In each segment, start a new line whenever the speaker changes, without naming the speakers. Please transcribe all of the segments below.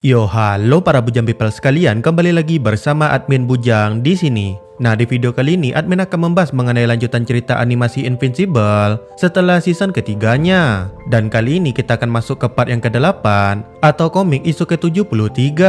Yo, halo para Bujang people sekalian, kembali lagi bersama admin Bujang di sini. Nah, di video kali ini admin akan membahas mengenai lanjutan cerita animasi Invincible setelah season ketiganya. Dan kali ini kita akan masuk ke part yang ke-8 atau komik isu ke-73.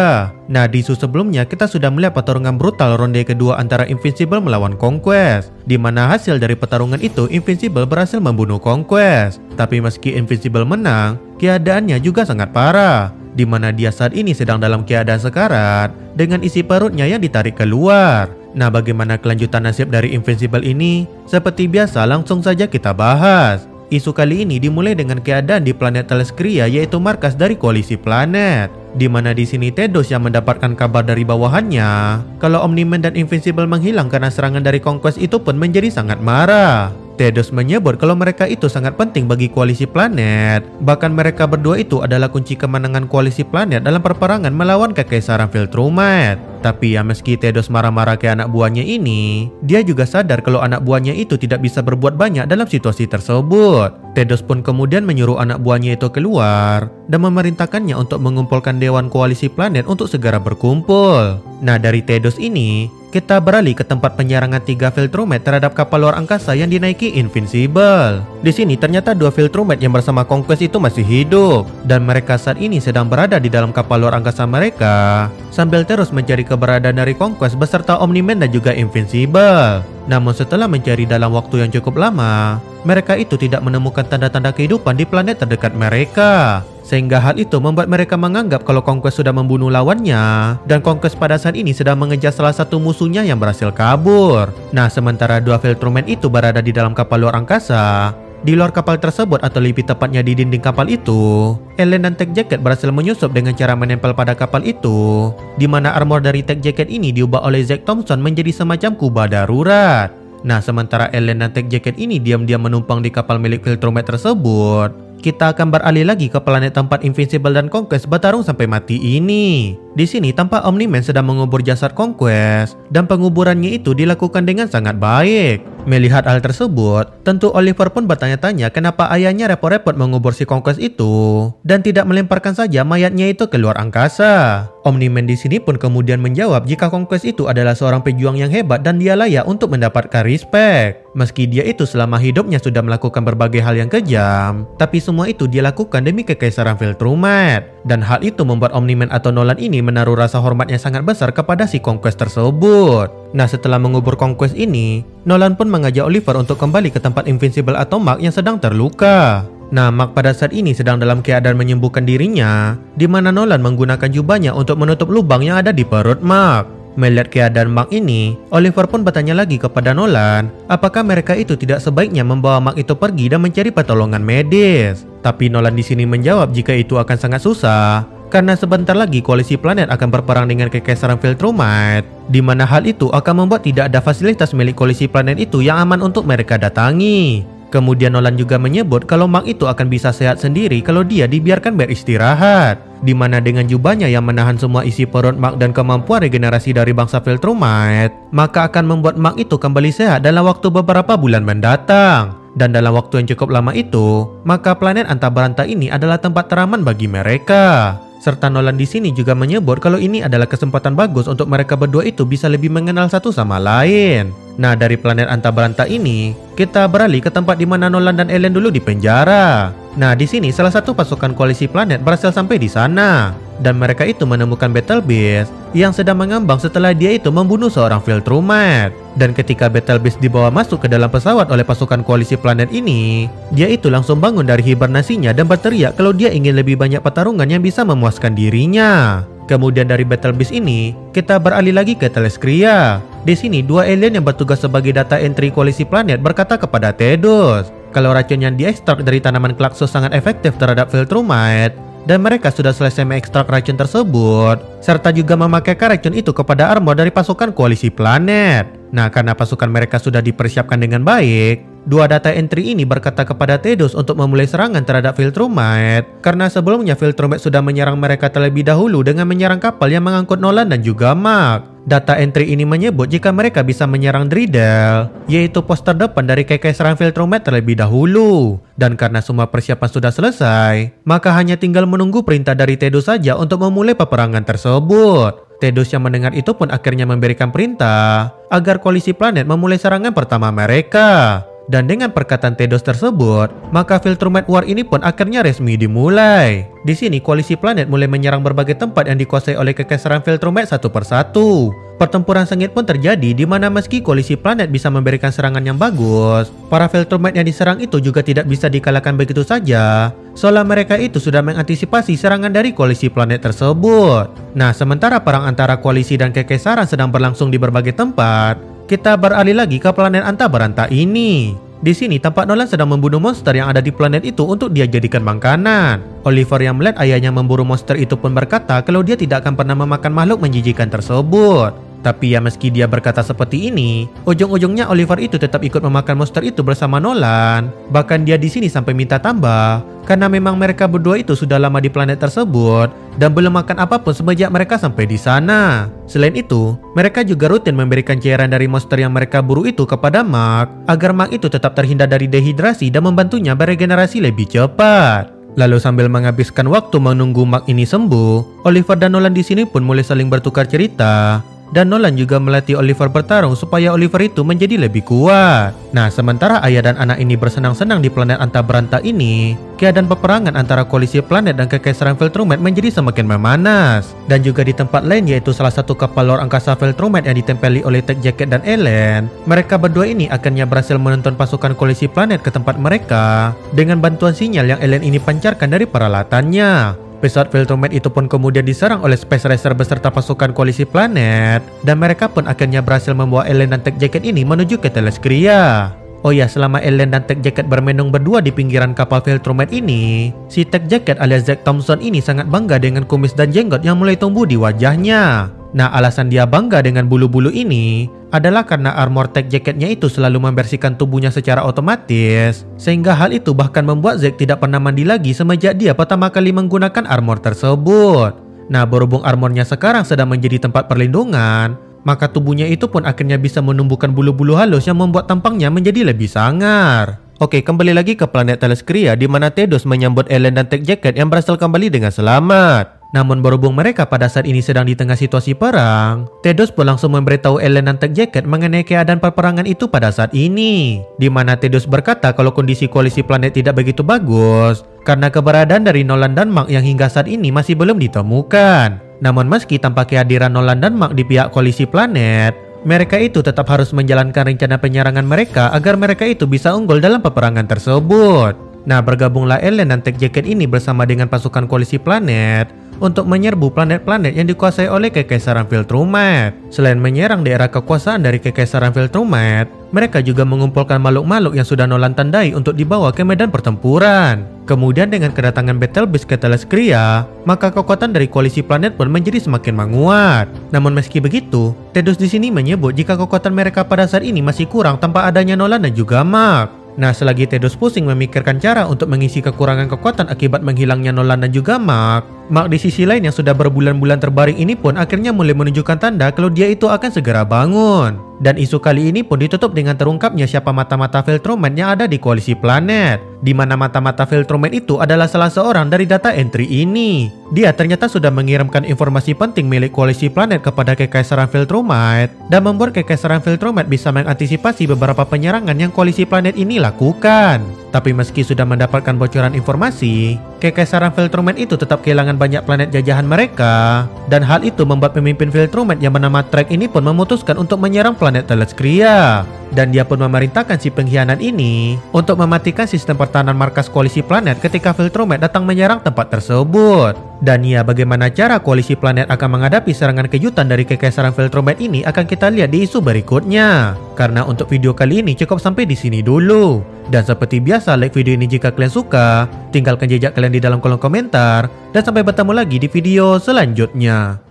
Nah, di isu sebelumnya kita sudah melihat pertarungan brutal ronde kedua antara Invincible melawan Conquest, di mana hasil dari pertarungan itu Invincible berhasil membunuh Conquest. Tapi meski Invincible menang, keadaannya juga sangat parah, di mana dia saat ini sedang dalam keadaan sekarat dengan isi perutnya yang ditarik keluar. Nah, bagaimana kelanjutan nasib dari Invincible ini? Seperti biasa, langsung saja kita bahas. Isu kali ini dimulai dengan keadaan di planet Teleskria, yaitu markas dari koalisi planet, di mana di sini Tedos yang mendapatkan kabar dari bawahannya kalau Omni-Man dan Invincible menghilang karena serangan dari Conquest itu pun menjadi sangat marah. Tedos menyebut kalau mereka itu sangat penting bagi koalisi planet. Bahkan mereka berdua itu adalah kunci kemenangan koalisi planet dalam perperangan melawan Kekaisaran Viltrumite. Tapi ya, meski Tedos marah-marah ke anak buahnya ini, dia juga sadar kalau anak buahnya itu tidak bisa berbuat banyak dalam situasi tersebut. Tedos pun kemudian menyuruh anak buahnya itu keluar dan memerintahkannya untuk mengumpulkan Dewan Koalisi Planet untuk segera berkumpul. Nah, dari Tedos ini kita beralih ke tempat penyerangan 3 Viltrumite terhadap kapal luar angkasa yang dinaiki Invincible. Di sini ternyata 2 Viltrumite yang bersama Conquest itu masih hidup, dan mereka saat ini sedang berada di dalam kapal luar angkasa mereka sambil terus mencari keberadaan dari Conquest beserta Omni-Man dan juga Invincible. Namun setelah mencari dalam waktu yang cukup lama, mereka itu tidak menemukan tanda-tanda kehidupan di planet terdekat mereka. Sehingga hal itu membuat mereka menganggap kalau Conquest sudah membunuh lawannya, dan Conquest pada saat ini sedang mengejar salah satu musuhnya yang berhasil kabur. Nah, sementara 2 Viltrumite itu berada di dalam kapal luar angkasa. Di luar kapal tersebut, atau lebih tepatnya di dinding kapal itu, Ellen dan Tech Jacket berhasil menyusup dengan cara menempel pada kapal itu, di mana armor dari Tech Jacket ini diubah oleh Zack Thompson menjadi semacam kubah darurat. Nah, sementara Ellen dan Tech Jacket ini diam-diam menumpang di kapal milik Viltrumite tersebut, kita akan beralih lagi ke planet tempat Invincible dan Conquest bertarung sampai mati ini. Di sini tampak Omni-Man sedang mengubur jasad Conquest, dan penguburannya itu dilakukan dengan sangat baik. Melihat hal tersebut, tentu Oliver pun bertanya-tanya kenapa ayahnya repot-repot mengubur si Conquest itu dan tidak melemparkan saja mayatnya itu ke luar angkasa. Omni-Man di sini pun kemudian menjawab jika Conquest itu adalah seorang pejuang yang hebat dan dia layak untuk mendapatkan respect. Meski dia itu selama hidupnya sudah melakukan berbagai hal yang kejam, tapi semua itu dia lakukan demi Kekaisaran Viltrumite. Dan hal itu membuat Omni-Man atau Nolan ini menaruh rasa hormatnya sangat besar kepada si Conquest tersebut. Nah, setelah mengubur Conquest ini, Nolan pun mengajak Oliver untuk kembali ke tempat Invincible atau Mark yang sedang terluka. Nah, Mark pada saat ini sedang dalam keadaan menyembuhkan dirinya, di mana Nolan menggunakan jubahnya untuk menutup lubang yang ada di perut Mark. Melihat keadaan Mark ini, Oliver pun bertanya lagi kepada Nolan, apakah mereka itu tidak sebaiknya membawa Mark itu pergi dan mencari pertolongan medis. Tapi Nolan di sini menjawab jika itu akan sangat susah, karena sebentar lagi koalisi planet akan berperang dengan Kekaisaran Viltrumite, di mana hal itu akan membuat tidak ada fasilitas milik koalisi planet itu yang aman untuk mereka datangi. Kemudian Nolan juga menyebut kalau Mark itu akan bisa sehat sendiri kalau dia dibiarkan beristirahat, di mana dengan jubahnya yang menahan semua isi perut Mark dan kemampuan regenerasi dari bangsa Viltrumite, maka akan membuat Mark itu kembali sehat dalam waktu beberapa bulan mendatang. Dan dalam waktu yang cukup lama itu, maka planet Antabaranta ini adalah tempat teraman bagi mereka. Serta Nolan di sini juga menyebut kalau ini adalah kesempatan bagus untuk mereka berdua itu bisa lebih mengenal satu sama lain. Nah, dari planet Antabaranta ini, kita beralih ke tempat di mana Nolan dan Ellen dulu dipenjara. Nah, di sini salah satu pasukan koalisi planet berhasil sampai di sana, dan mereka itu menemukan Battle Beast yang sedang mengambang setelah dia itu membunuh seorang Viltrumite. Dan ketika Battle Beast dibawa masuk ke dalam pesawat oleh pasukan koalisi planet ini, dia itu langsung bangun dari hibernasinya dan berteriak kalau dia ingin lebih banyak pertarungan yang bisa memuaskan dirinya. Kemudian dari Battle Beast ini, kita beralih lagi ke Teleskria. Di sini, 2 alien yang bertugas sebagai data entry koalisi planet berkata kepada Tedos kalau racun yang diekstrak dari tanaman Klaxos sangat efektif terhadap Viltrumite, dan mereka sudah selesai mengekstrak racun tersebut, serta juga memakaikan racun itu kepada armor dari pasukan koalisi planet. Nah, karena pasukan mereka sudah dipersiapkan dengan baik, Dua data entry ini berkata kepada Tedus untuk memulai serangan terhadap Viltrumite karena sebelumnya Viltrumite sudah menyerang mereka terlebih dahulu dengan menyerang kapal yang mengangkut Nolan dan juga Mark. Data entry ini menyebut jika mereka bisa menyerang Dreadel, yaitu pos terdepan dari kekaisaran Viltrumite terlebih dahulu. Dan karena semua persiapan sudah selesai, maka hanya tinggal menunggu perintah dari Tedus saja untuk memulai peperangan tersebut. Tedus yang mendengar itu pun akhirnya memberikan perintah agar koalisi planet memulai serangan pertama mereka. Dan dengan perkataan Tedus tersebut, maka Viltrumite War ini pun akhirnya resmi dimulai. Di sini koalisi planet mulai menyerang berbagai tempat yang dikuasai oleh kekaisaran Viltrumite satu persatu. Pertempuran sengit pun terjadi di mana meski koalisi planet bisa memberikan serangan yang bagus, para Viltrumite yang diserang itu juga tidak bisa dikalahkan begitu saja. Soalnya mereka itu sudah mengantisipasi serangan dari koalisi planet tersebut. Nah, sementara perang antara koalisi dan kekaisaran sedang berlangsung di berbagai tempat, kita beralih lagi ke planet Antabaranta ini. Di sini tampak Nolan sedang membunuh monster yang ada di planet itu untuk dia jadikan makanan. Oliver yang melihat ayahnya memburu monster itu pun berkata kalau dia tidak akan pernah memakan makhluk menjijikan tersebut. Tapi ya meski dia berkata seperti ini, ujung-ujungnya Oliver itu tetap ikut memakan monster itu bersama Nolan. Bahkan dia di sini sampai minta tambah karena memang mereka berdua itu sudah lama di planet tersebut dan belum makan apapun semenjak mereka sampai di sana. Selain itu, mereka juga rutin memberikan cairan dari monster yang mereka buru itu kepada Mark agar Mark itu tetap terhindar dari dehidrasi dan membantunya beregenerasi lebih cepat. Lalu sambil menghabiskan waktu menunggu Mark ini sembuh, Oliver dan Nolan di sini pun mulai saling bertukar cerita. Dan Nolan juga melatih Oliver bertarung supaya Oliver itu menjadi lebih kuat. Nah, sementara ayah dan anak ini bersenang-senang di planet Antabaranta ini, keadaan peperangan antara koalisi planet dan kekaisaran Viltrumite menjadi semakin memanas. Dan juga di tempat lain yaitu salah satu kapal luar angkasa Viltrumite yang ditempeli oleh Tech Jacket dan Ellen, mereka berdua ini akhirnya berhasil menonton pasukan koalisi planet ke tempat mereka dengan bantuan sinyal yang Ellen ini pancarkan dari peralatannya. Pesawat Viltrumite itu pun kemudian diserang oleh Space Racer beserta pasukan koalisi planet dan mereka pun akhirnya berhasil membawa Ellen dan Tech Jacket ini menuju ke Teleskria. Oh ya, selama Ellen dan Tech Jacket bermenung berdua di pinggiran kapal Viltrumite ini, si Tech Jacket alias Zack Thompson ini sangat bangga dengan kumis dan jenggot yang mulai tumbuh di wajahnya. Nah, alasan dia bangga dengan bulu-bulu ini adalah karena armor Tech Jacketnya itu selalu membersihkan tubuhnya secara otomatis, sehingga hal itu bahkan membuat Zack tidak pernah mandi lagi semenjak dia pertama kali menggunakan armor tersebut. Nah, berhubung armornya sekarang sedang menjadi tempat perlindungan, maka tubuhnya itu pun akhirnya bisa menumbuhkan bulu-bulu halus yang membuat tampangnya menjadi lebih sangar. Oke, kembali lagi ke planet Teleskria di mana Tedus menyambut Ellen dan Tech Jacket yang berhasil kembali dengan selamat. Namun berhubung mereka pada saat ini sedang di tengah situasi perang, Tedus pun langsung memberitahu Ellen dan Tech Jacket mengenai keadaan perperangan itu pada saat ini. Di mana Tedus berkata kalau kondisi koalisi planet tidak begitu bagus karena keberadaan dari Nolan dan Mark yang hingga saat ini masih belum ditemukan. Namun meski tanpa kehadiran Nolan dan Mark di pihak koalisi planet, mereka itu tetap harus menjalankan rencana penyerangan mereka agar mereka itu bisa unggul dalam peperangan tersebut. Nah, bergabunglah Ellen dan Tech Jacket ini bersama dengan pasukan koalisi planet untuk menyerbu planet-planet yang dikuasai oleh kekaisaran Viltrumite. Selain menyerang daerah kekuasaan dari kekaisaran Viltrumite, mereka juga mengumpulkan makhluk-makhluk yang sudah Nolan tandai untuk dibawa ke medan pertempuran. Kemudian dengan kedatangan Battle Beast ke Teleskria, maka kekuatan dari koalisi planet pun menjadi semakin menguat. Namun meski begitu, Tedus di sini menyebut jika kekuatan mereka pada saat ini masih kurang tanpa adanya Nolan dan juga Mark. Nah, selagi Tedus pusing memikirkan cara untuk mengisi kekurangan kekuatan akibat menghilangnya Nolan dan juga Mark di sisi lain yang sudah berbulan-bulan terbaring ini pun akhirnya mulai menunjukkan tanda kalau dia itu akan segera bangun. Dan isu kali ini pun ditutup dengan terungkapnya siapa mata-mata Viltrumite yang ada di koalisi planet. Di mana mata-mata Viltrumite itu adalah salah seorang dari data entry ini. Dia ternyata sudah mengirimkan informasi penting milik koalisi planet kepada kekaisaran Viltrumite dan membuat kekaisaran Viltrumite bisa mengantisipasi beberapa penyerangan yang koalisi planet ini lakukan. Tapi meski sudah mendapatkan bocoran informasi, kekaisaran Viltrumite itu tetap kehilangan banyak planet jajahan mereka. Dan hal itu membuat pemimpin Viltrumite yang bernama Trek ini pun memutuskan untuk menyerang planet Teleskria. Dan dia pun memerintahkan si pengkhianat ini untuk mematikan sistem pertahanan markas koalisi planet ketika Viltrumite datang menyerang tempat tersebut. Dan ya, bagaimana cara koalisi planet akan menghadapi serangan kejutan dari kekaisaran Viltrumite ini akan kita lihat di isu berikutnya. Karena untuk video kali ini cukup sampai di sini dulu. Dan seperti biasa, like video ini jika kalian suka, tinggalkan jejak kalian di dalam kolom komentar, dan sampai bertemu lagi di video selanjutnya.